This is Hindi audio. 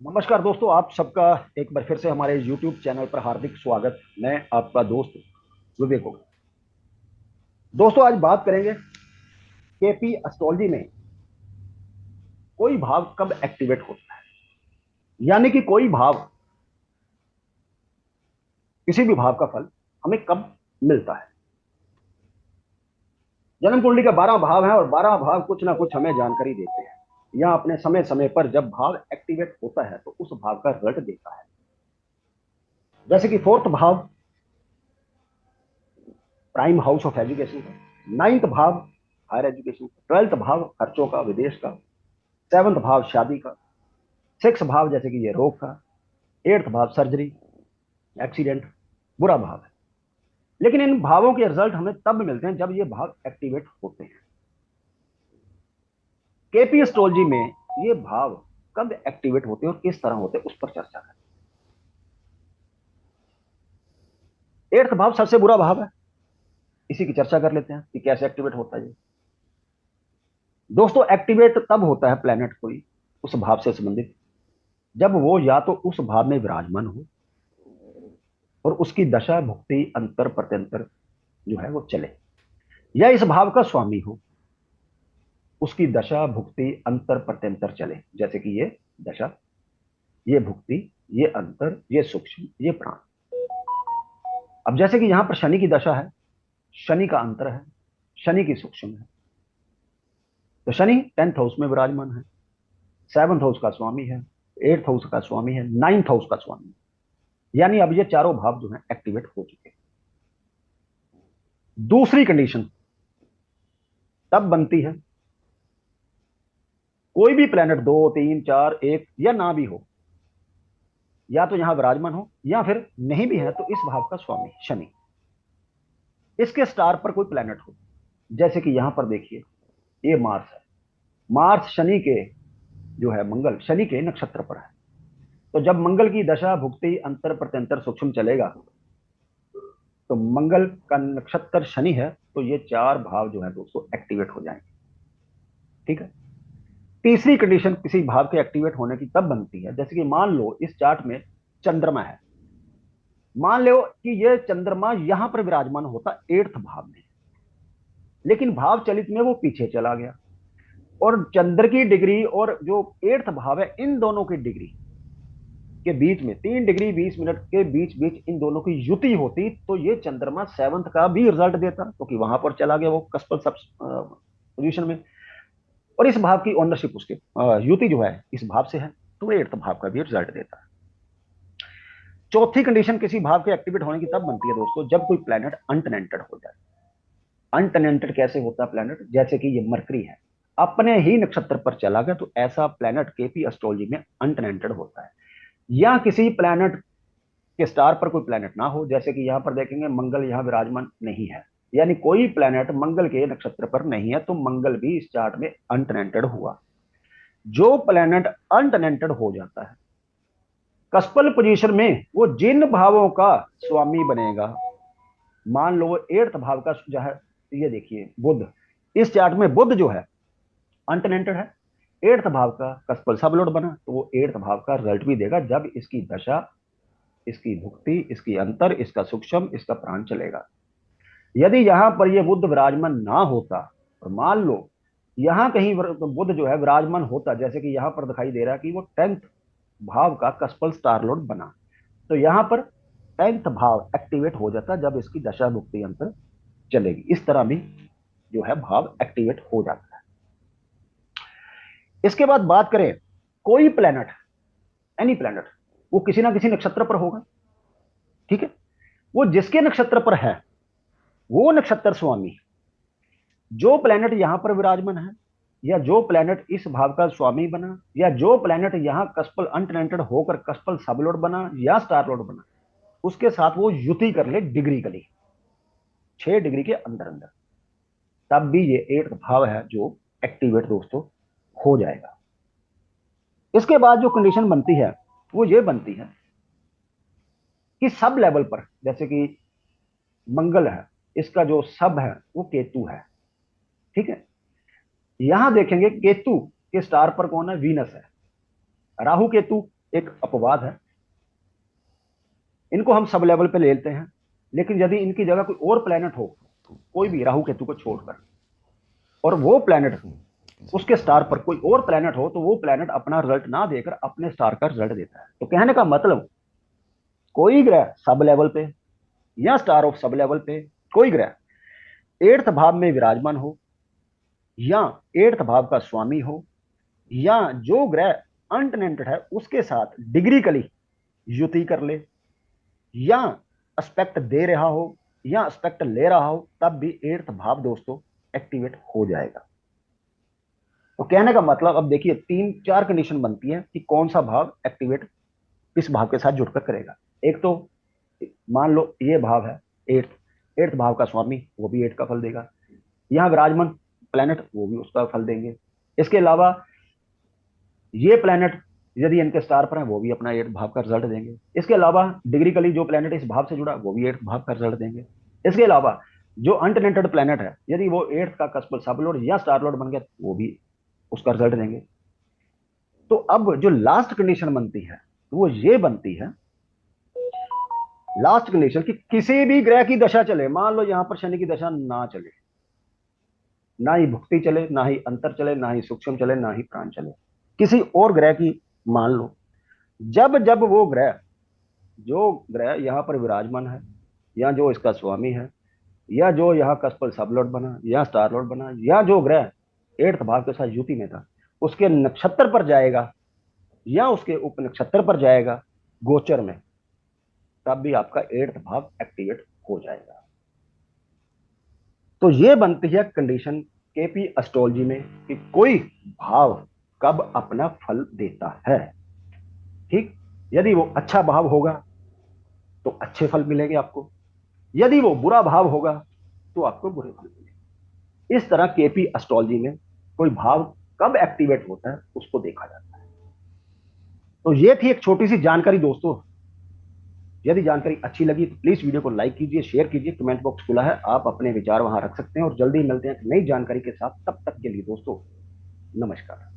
नमस्कार दोस्तों, आप सबका एक बार फिर से हमारे YouTube चैनल पर हार्दिक स्वागत। मैं आपका दोस्त विवेक होगा। दोस्तों, आज बात करेंगे केपी एस्ट्रोलॉजी में कोई भाव कब एक्टिवेट होता है, यानी कि कोई भाव, किसी भी भाव का फल हमें कब मिलता है। जन्म कुंडली का 12 भाव है और 12 भाव कुछ ना कुछ हमें जानकारी देते हैं, या अपने समय समय पर जब भाव एक्टिवेट होता है तो उस भाव का रिजल्ट देता है। जैसे कि फोर्थ भाव प्राइम हाउस ऑफ एजुकेशन का, नाइन्थ भाव हायर एजुकेशन का, ट्वेल्थ भाव खर्चों का, विदेश का, सेवंथ भाव शादी का, सिक्स भाव जैसे कि ये रोग का, एट्थ भाव सर्जरी, एक्सीडेंट, बुरा भाव है। लेकिन इन भावों के रिजल्ट हमें तब मिलते हैं जब ये भाव एक्टिवेट होते हैं। केपी एस्ट्रोलॉजी में ये भाव कब एक्टिवेट होते हैं और किस तरह होते हैं उस पर चर्चा करें। एट्थ भाव सबसे बुरा भाव है, इसी की चर्चा कर लेते हैं कि कैसे एक्टिवेट होता है ये। दोस्तों, एक्टिवेट तब होता है प्लेनेट कोई उस भाव से संबंधित जब वो या तो उस भाव में विराजमान हो और उसकी दशा भुक्ति अंतर प्रत्यंतर जो है वो चले, या इस भाव का स्वामी हो, उसकी दशा भुक्ति अंतर प्रत्यंतर चले। जैसे कि ये दशा, ये भुक्ति, ये अंतर, ये सूक्ष्म, ये प्राण। अब जैसे कि यहां पर शनि की दशा है, शनि का अंतर है, शनि की सूक्ष्म है, तो शनि 10th हाउस में विराजमान है, सेवंथ हाउस का स्वामी है, एट्थ हाउस का स्वामी है, नाइन्थ हाउस का स्वामी है। यानी अब ये चारों भाव जो है एक्टिवेट हो चुके हैं। दूसरी कंडीशन तब बनती है कोई भी प्लेनेट दो तीन चार एक या ना भी हो, या तो यहां विराजमान हो या फिर नहीं भी है तो इस भाव का स्वामी शनि, इसके स्टार पर कोई प्लेनेट हो। जैसे कि यहां पर देखिए, ये मार्स है, मार्स शनि के जो है, मंगल शनि के नक्षत्र पर है। तो जब मंगल की दशा भुक्ति अंतर प्रत्यंतर सूक्ष्म चलेगा तो मंगल का नक्षत्र शनि है, तो ये चार भाव जो है दोस्तों एक्टिवेट हो जाएंगे। ठीक है। तीसरी कंडीशन किसी भाव के एक्टिवेट होने की तब बनती है, जैसे कि मान लो इस चार्ट में चंद्रमा है, मान लो कि ये चंद्रमा यहां पर विराजमान होता एट्थ भाव में, लेकिन भाव चलित में वो पीछे चला गया, और चंद्र की डिग्री और जो एट्थ भाव है इन दोनों की डिग्री के बीच में 3 डिग्री 20 मिनट के बीच बीच इन दोनों की युति होती तो ये चंद्रमा सेवंथ का भी रिजल्ट देता, क्योंकि वहां पर चला गया वो कस्पल सब पोजिशन में, और इस भाव की ओनरशिप उसके युति जो है इस भाव से है, तो एट्थ भाव का भी रिजल्ट देता है। चौथी कंडीशन किसी भाव के एक्टिवेट होने की तब बनती है दोस्तों जब कोई प्लेनेट अनटेनेंटेड हो जाए। अनटेनेंटेड कैसे होता है प्लेनेट, जैसे कि ये मरकरी है, अपने ही नक्षत्र पर चला गया, तो ऐसा प्लेनेट केपी एस्ट्रोलॉजी में अनटेनेंटेड होता है। या किसी प्लेनेट के स्टार पर कोई प्लेनेट ना हो, जैसे कि यहां पर देखेंगे मंगल यहां विराजमान नहीं है, यानी कोई प्लेनेट मंगल के नक्षत्र पर नहीं है, तो मंगल भी इस चार्ट में अनटेनेंटेड हुआ। जो प्लेनेट अनटेनेंटेड हो जाता है कस्पल पोजीशन में, वो जिन भावों का स्वामी बनेगा, मान लो एट्थ भाव का जो है, ये देखिए बुध, इस चार्ट में बुध जो है अनटेनेंटेड है, एट्थ भाव का कस्पल सबलोड बना, तो वो एट्थ भाव का रिजल्ट भी देगा जब इसकी दशा, इसकी भुक्ति, इसकी अंतर, इसका सूक्ष्म, इसका प्राण चलेगा। यदि यहां पर यह बुध विराजमान ना होता, और मान लो यहां कहीं बुध जो है विराजमान होता, जैसे कि यहां पर दिखाई दे रहा है कि वो 10th भाव का कस्पल स्टार लोड बना, तो यहां पर 10th भाव एक्टिवेट हो जाता जब इसकी दशा भुक्ति अंतर चलेगी। इस तरह भी जो है भाव एक्टिवेट हो जाता है। इसके बाद बात करें, कोई प्लेनेट, एनी प्लेनेट, वो किसी ना किसी नक्षत्र पर होगा। ठीक है। वो जिसके नक्षत्र पर है वो नक्षत्र स्वामी, जो प्लेनेट यहां पर विराजमान है, या जो प्लेनेट इस भाव का स्वामी बना, या जो प्लेनेट यहां कस्पल अनटेनेंटेड होकर कस्पल सबलोड बना या स्टार लोड बना, उसके साथ वो युति कर ले डिग्री कली 6 डिग्री के अंदर अंदर, तब भी ये एक भाव है जो एक्टिवेट दोस्तों हो जाएगा। इसके बाद जो कंडीशन बनती है वो ये बनती है कि सब लेवल पर, जैसे कि मंगल है, इसका जो सब है वो केतु है। ठीक है। यहां देखेंगे केतु के स्टार पर कौन है, वीनस है। राहु केतु एक अपवाद है, इनको हम सब लेवल पे ले लेते हैं। लेकिन यदि इनकी जगह कोई और प्लेनेट हो, कोई भी राहु केतु को छोड़कर, और वो प्लेनेट उसके स्टार पर कोई और प्लेनेट हो, तो वो प्लेनेट अपना रिजल्ट ना देकर अपने स्टार का रिजल्ट देता है। तो कहने का मतलब, कोई ग्रह सब लेवल पे या स्टार ऑफ सब लेवल पे कोई ग्रह 8th भाव में विराजमान हो, या 8th भाव का स्वामी हो, या जो ग्रह अनटेनेंटेड है उसके साथ डिग्रीकली युति कर ले, या एस्पेक्ट दे रहा हो, या एस्पेक्ट ले रहा हो, तब भी 8th भाव दोस्तों एक्टिवेट हो जाएगा। तो कहने का मतलब, अब देखिए 3-4 कंडीशन बनती है कि कौन सा भाव एक्टिवेट किस भाव के साथ जुड़कर करेगा। एक तो मान लो ये भाव है 8th भाव का स्वामी, वो भी 8 का फल देगा। यहां विराजमान प्लेनेट, वो भी उसका फल देंगे। इसके अलावा ये प्लेनेट यदि इनके स्टार पर है, वो भी अपना 8th भाव का रिजल्ट देंगे। इसके अलावा डिग्रीकली जो प्लेनेट इस भाव से जुड़ा, वो भी 8th भाव का रिजल्ट देंगे। इसके अलावा जो अनटेनेंटेड प्लेनेट है, यदि वो 8th का कस्प सब लॉर्ड या स्टार लॉर्ड बन गया, वो भी उसका रिजल्ट देंगे। तो अब जो लास्ट कंडीशन बनती है, वो ये बनती है, लास्ट कंडीशन, कि किसी भी ग्रह की दशा चले, मान लो यहां पर शनि की दशा ना चले, ना ही भुक्ति चले, ना ही अंतर चले, ना ही सूक्ष्म चले, ना ही प्राण चले, किसी और ग्रह की मान लो, जब जब वो ग्रह, जो ग्रह यहां पर विराजमान है, या जो इसका स्वामी है, या जो यहाँ कस्पल सब लॉर्ड बना, या स्टार लॉर्ड बना, या जो ग्रह 8th भाव के साथ युति में था, उसके नक्षत्र पर जाएगा, या उसके उप नक्षत्र पर जाएगा गोचर में, तब भी आपका 8th भाव एक्टिवेट हो जाएगा। तो ये बनती है कंडीशन केपी एस्ट्रोलॉजी में कि कोई भाव कब अपना फल देता है। ठीक, यदि वो अच्छा भाव होगा तो अच्छे फल मिलेंगे आपको, यदि वो बुरा भाव होगा तो आपको बुरे फल मिलेंगे। इस तरह केपी एस्ट्रोलॉजी में कोई भाव कब एक्टिवेट होता है उसको देखा जाता है। तो ये थी एक छोटी सी जानकारी दोस्तों। यदि जानकारी अच्छी लगी तो प्लीज वीडियो को लाइक कीजिए, शेयर कीजिए, कमेंट बॉक्स खुला है, आप अपने विचार वहां रख सकते हैं। और जल्दी मिलते हैं नई जानकारी के साथ, तब तक के लिए दोस्तों नमस्कार।